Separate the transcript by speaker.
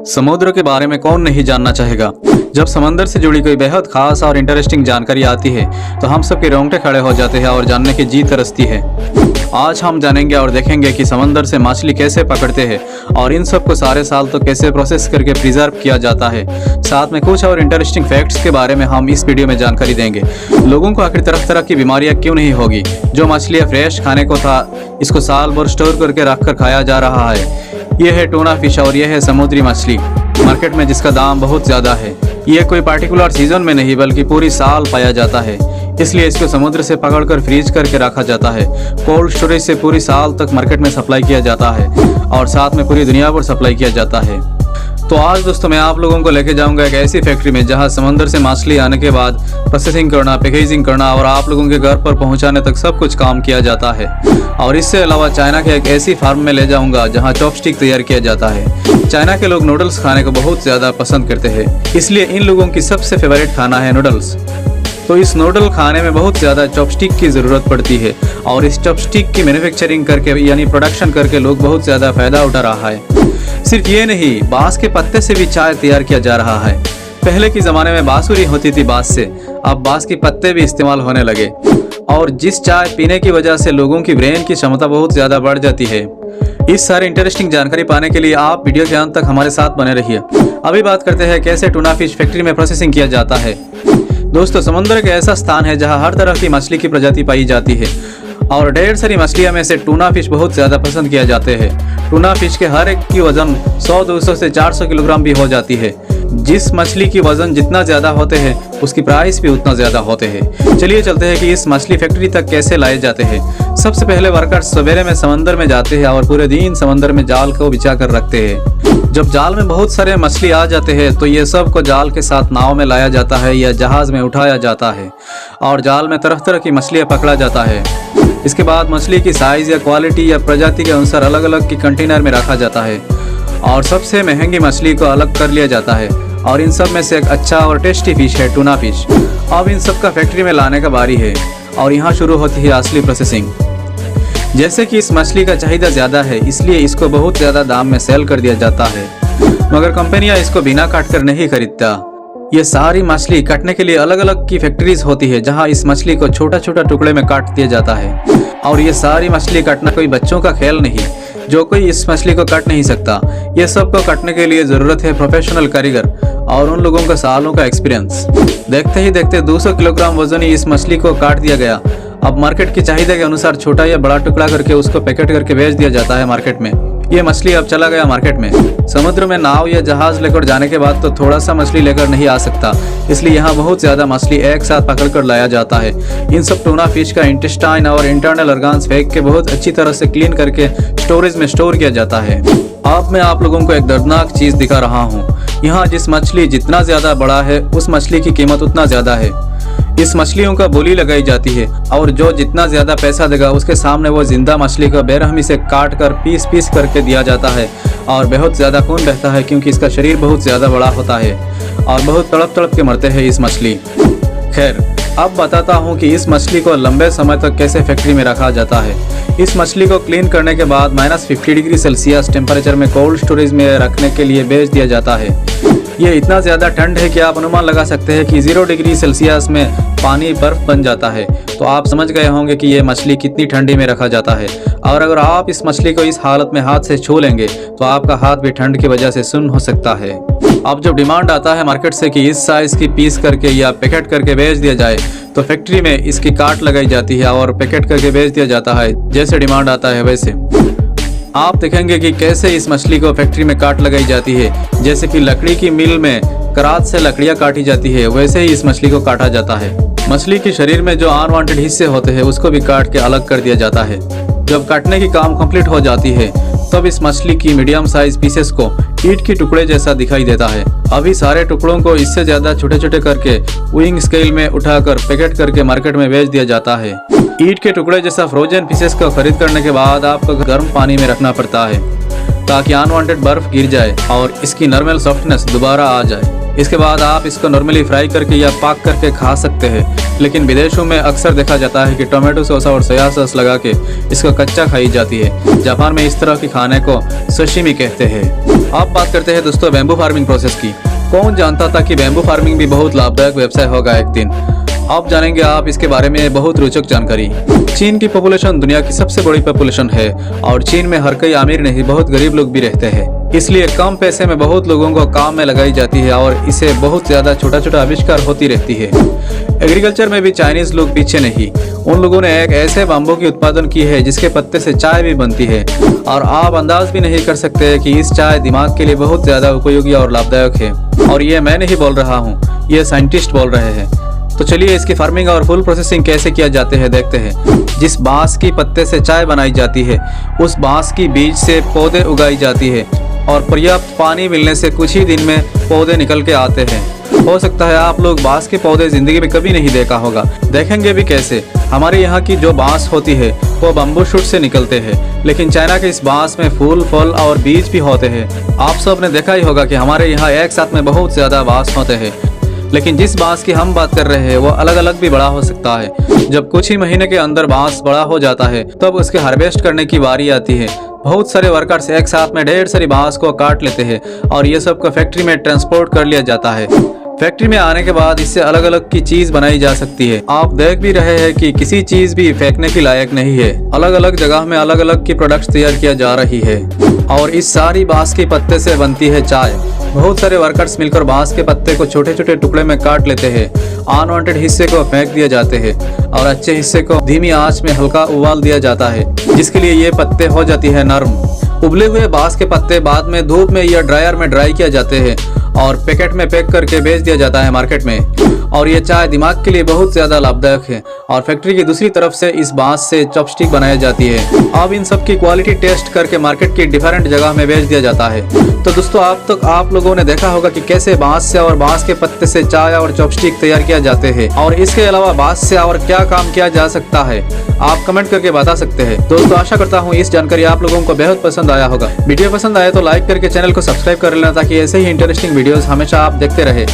Speaker 1: समुद्र के बारे में कौन नहीं जानना चाहेगा। जब समंदर से जुड़ी कोई बेहद खास और इंटरेस्टिंग जानकारी आती है तो हम सबके रोंगटे खड़े हो जाते हैं और जानने की जी तरसती है। आज हम जानेंगे और देखेंगे कि समंदर से मछली कैसे पकड़ते हैं और इन सब को सारे साल तो कैसे प्रोसेस करके प्रिजर्व किया जाता है। साथ में कुछ और इंटरेस्टिंग फैक्ट्स के बारे में हम इस वीडियो में जानकारी देंगे। लोगों को आखिर तरह तरह की बीमारियां क्यों नहीं होगी। जो मछलियाँ फ्रेश खाने को था इसको साल भर स्टोर करके रख कर खाया जा रहा है। यह है टूना फिश और यह है समुद्री मछली मार्केट में जिसका दाम बहुत ज़्यादा है। यह कोई पार्टिकुलर सीजन में नहीं बल्कि पूरी साल पाया जाता है, इसलिए इसको समुद्र से पकड़कर फ्रीज करके रखा जाता है। कोल्ड स्टोरेज से पूरी साल तक मार्केट में सप्लाई किया जाता है और साथ में पूरी दुनिया पर सप्लाई किया जाता है। तो आज दोस्तों मैं आप लोगों को लेके जाऊंगा एक ऐसी फैक्ट्री में जहां समंदर से मछली आने के बाद प्रोसेसिंग करना, पैकेजिंग करना और आप लोगों के घर पर पहुंचाने तक सब कुछ काम किया जाता है। और इससे अलावा चाइना के एक ऐसी फार्म में ले जाऊंगा जहां चॉपस्टिक तैयार किया जाता है। चाइना के लोग नूडल्स खाने को बहुत ज़्यादा पसंद करते हैं, इसलिए इन लोगों की सबसे फेवरेट खाना है नूडल्स। तो इस नूडल खाने में बहुत ज़्यादा चॉपस्टिक की ज़रूरत पड़ती है और इस चॉपस्टिक की मैन्युफैक्चरिंग करके यानी प्रोडक्शन करके लोग बहुत ज़्यादा फ़ायदा उठा रहा है। सिर्फ ये नहीं, बांस के पत्ते से भी चाय तैयार किया जा रहा है। पहले के ज़माने में बांसुरी होती थी बांस से, अब बांस के पत्ते भी इस्तेमाल होने लगे और जिस चाय पीने की वजह से लोगों की ब्रेन की क्षमता बहुत ज़्यादा बढ़ जाती है। इस सारी इंटरेस्टिंग जानकारी पाने के लिए आप वीडियो के अंत तक हमारे साथ बने रहिए। अभी बात करते हैं कैसे टूना फिश फैक्ट्री में प्रोसेसिंग किया जाता है। दोस्तों समुद्र एक ऐसा स्थान है जहां हर तरह की मछली की प्रजाति पाई जाती है और ढेर सारी मछलियों में से टूना फिश बहुत ज़्यादा पसंद किया जाते हैं। टूना फिश के हर एक की वजन 100-200 से 400 किलोग्राम भी हो जाती है। जिस मछली की वजन जितना ज़्यादा होते हैं उसकी प्राइस भी उतना ज़्यादा होते हैं। चलिए चलते हैं कि इस मछली फैक्ट्री तक कैसे लाए जाते हैं। सबसे पहले वर्कर्स सवेरे में समंदर में जाते हैं और पूरे दिन समंदर में जाल को बिछा कर रखते हैं। जब जाल में बहुत सारे मछली आ जाते हैं तो ये सब को जाल के साथ नाव में लाया जाता है या जहाज में उठाया जाता है और जाल में तरह तरह की मछलियाँ पकड़ा जाता है। इसके बाद मछली की साइज या क्वालिटी या प्रजाति के अनुसार अलग अलग की कंटेनर में रखा जाता है और सबसे महंगी मछली को अलग कर लिया जाता है। और इन सब में से एक अच्छा और टेस्टी फिश है टूना फिश। अब इन सब का फैक्ट्री में लाने का बारी है और यहाँ शुरू होती है असली प्रोसेसिंग। जैसे कि इस मछली का चाहिदा ज़्यादा है इसलिए इसको बहुत ज़्यादा दाम में सेल कर दिया जाता है, मगर कंपनियाँ इसको बिना काट कर नहीं खरीदता। ये सारी मछली काटने के लिए अलग अलग की फैक्ट्रीज होती है जहाँ इस मछली को छोटा छोटा टुकड़े में काट दिया जाता है। और ये सारी मछली काटना कोई बच्चों का खेल नहीं, जो कोई इस मछली को काट नहीं सकता। ये सब को काटने के लिए ज़रूरत है प्रोफेशनल कारीगर और उन लोगों का सालों का एक्सपीरियंस। देखते ही देखते 200 किलोग्राम वजनी इस मछली को काट दिया गया। अब मार्केट की चाहिदा के अनुसार छोटा या बड़ा टुकड़ा करके उसको पैकेट करके बेच दिया जाता है मार्केट में। ये मछली अब चला गया मार्केट में। समुद्र में नाव या जहाज लेकर जाने के बाद तो थोड़ा सा मछली लेकर नहीं आ सकता, इसलिए यहाँ बहुत ज़्यादा मछली एक साथ पकड़ कर लाया जाता है। इन सब टूना फिश का इंटेस्टाइन और इंटरनल ऑर्गन्स फेंक के बहुत अच्छी तरह से क्लीन करके स्टोरेज में स्टोर किया जाता है। अब मैं आप लोगों को एक दर्दनाक चीज़ दिखा रहा हूँ। यहाँ जिस मछली जितना ज़्यादा बड़ा है उस मछली की कीमत उतना ज़्यादा है। इस मछलियों का बोली लगाई जाती है और जो जितना ज़्यादा पैसा देगा उसके सामने वो जिंदा मछली को बेरहमी से काट कर पीस पीस करके दिया जाता है और बहुत ज़्यादा खून बहता है क्योंकि इसका शरीर बहुत ज़्यादा बड़ा होता है और बहुत तड़प तड़प के मरते हैं इस मछली। खैर अब बताता हूँ कि इस मछली को लंबे समय तक कैसे फैक्ट्री में रखा जाता है। इस मछली को क्लीन करने के बाद -50 डिग्री सेल्सियस टेम्परेचर में कोल्ड स्टोरेज में रखने के लिए भेज दिया जाता है। ये इतना ज़्यादा ठंड है कि आप अनुमान लगा सकते हैं कि 0 डिग्री सेल्सियस में पानी बर्फ बन जाता है। तो आप समझ गए होंगे कि ये मछली कितनी ठंडी में रखा जाता है। और अगर आप इस मछली को इस हालत में हाथ से छू लेंगे तो आपका हाथ भी ठंड की वजह से सुन्न हो सकता है। अब जब डिमांड आता है मार्केट से कि इस साइज़ की पीस करके या पैकेट करके बेच दिया जाए तो फैक्ट्री में इसकी काट लगाई जाती है और पैकेट करके बेच दिया जाता है। जैसे डिमांड आता है वैसे आप देखेंगे कि कैसे इस मछली को फैक्ट्री में काट लगाई जाती है। जैसे कि लकड़ी की मिल में करात से लकड़ियाँ काटी जाती है वैसे ही इस मछली को काटा जाता है। मछली के शरीर में जो अनवांटेड हिस्से होते हैं उसको भी काट के अलग कर दिया जाता है। जब काटने की काम कंप्लीट हो जाती है तब इस मछली की मीडियम साइज पीसेस को ईंट के टुकड़े जैसा दिखाई देता है। अभी सारे टुकड़ों को इससे ज़्यादा छोटे छोटे करके विंग स्केल में उठाकर पैकेट करके मार्केट में बेच दिया जाता है। ईंट के टुकड़े जैसा फ्रोजन पीसेस को खरीद करने के बाद आपको गर्म पानी में रखना पड़ता है ताकि अनवांटेड बर्फ गिर जाए और इसकी नॉर्मल सॉफ्टनेस दोबारा आ जाए। इसके बाद आप इसको नॉर्मली फ्राई करके या पाक करके खा सकते हैं। लेकिन विदेशों में अक्सर देखा जाता है कि टोमेटो सॉस और सोया सॉस लगा के इसको कच्चा खाई जाती है। जापान में इस तरह के खाने को सशिमी कहते हैं। अब बात करते हैं दोस्तों बैम्बू फार्मिंग प्रोसेस की। कौन जानता था कि बैम्बू फार्मिंग भी बहुत लाभदायक व्यवसाय होगा एक दिन। अब जानेंगे आप इसके बारे में बहुत रोचक जानकारी। चीन की पॉपुलेशन दुनिया की सबसे बड़ी पॉपुलेशन है और चीन में हर कोई अमीर नहीं, बहुत गरीब लोग भी रहते हैं। इसलिए कम पैसे में बहुत लोगों को काम में लगाई जाती है और इससे बहुत ज़्यादा छोटा छोटा आविष्कार होती रहती है। एग्रीकल्चर में भी चाइनीज लोग पीछे नहीं। उन लोगों ने एक ऐसे बाम्बू की उत्पादन की है जिसके पत्ते से चाय भी बनती है और आप अंदाज भी नहीं कर सकते कि इस चाय दिमाग के लिए बहुत ज़्यादा उपयोगी और लाभदायक है। और ये मैं नहीं बोल रहा हूँ, ये साइंटिस्ट बोल रहे हैं। तो चलिए इसकी फार्मिंग और फुल प्रोसेसिंग कैसे किया जाते हैं देखते हैं। जिस बांस की पत्ते से चाय बनाई जाती है उस बांस की बीज से पौधे उगाई जाती है और पर्याप्त पानी मिलने से कुछ ही दिन में पौधे निकल के आते हैं। हो सकता है आप लोग बांस के पौधे जिंदगी में कभी नहीं देखा होगा, देखेंगे भी कैसे। हमारे यहाँ की जो बांस होती है वो बम्बू शूट से निकलते हैं, लेकिन चाइना के इस बांस में फूल, फल और बीज भी होते हैं। आप सब ने देखा ही होगा कि हमारे यहाँ एक साथ में बहुत ज़्यादा बांस होते हैं, लेकिन जिस बांस की हम बात कर रहे हैं वो अलग अलग भी बड़ा हो सकता है। जब कुछ ही महीने के अंदर बांस बड़ा हो जाता है तब उसके हार्वेस्ट करने की बारी आती है। बहुत सारे वर्कर्स एक साथ में ढेर सारी बांस को काट लेते हैं और ये सब को फैक्ट्री में ट्रांसपोर्ट कर लिया जाता है। फैक्ट्री में आने के बाद इससे अलग अलग की चीज बनाई जा सकती है। आप देख भी रहे हैं कि किसी चीज भी फेंकने की लायक नहीं है। अलग अलग जगह में अलग अलग की प्रोडक्ट्स तैयार किया जा रही है और इस सारी बांस के पत्ते से बनती है चाय। बहुत सारे वर्कर्स मिलकर बांस के पत्ते को छोटे छोटे टुकड़े में काट लेते हैं। अनवांटेड हिस्से को फेंक दिया जाते हैं और अच्छे हिस्से को धीमी आंच में हल्का उबाल दिया जाता है, जिसके लिए ये पत्ते हो जाती है नरम। उबले हुए बांस के पत्ते बाद में धूप में या ड्रायर में ड्राई किया जाते हैं और पैकेट में पैक करके बेच दिया जाता है मार्केट में। और ये चाय दिमाग के लिए बहुत ज्यादा लाभदायक है। और फैक्ट्री की दूसरी तरफ से इस बांस से चॉपस्टिक बनाई जाती है। अब इन सब की क्वालिटी टेस्ट करके मार्केट की डिफरेंट जगह में बेच दिया जाता है। तो दोस्तों आप लोगों ने देखा होगा कि कैसे बांस से और बांस के पत्ते से चाय और चॉपस्टिक तैयार किया जाते हैं। और इसके अलावा बांस से और क्या काम किया जा सकता है आप कमेंट करके बता सकते हैं। दोस्तों आशा करता हूँ इस जानकारी आप लोगों को बेहद पसंद आया होगा। वीडियो पसंद आए तो लाइक करके चैनल को सब्सक्राइब कर लेना ताकि ऐसे ही इंटरेस्टिंग वीडियोस हमेशा आप देखते रहे।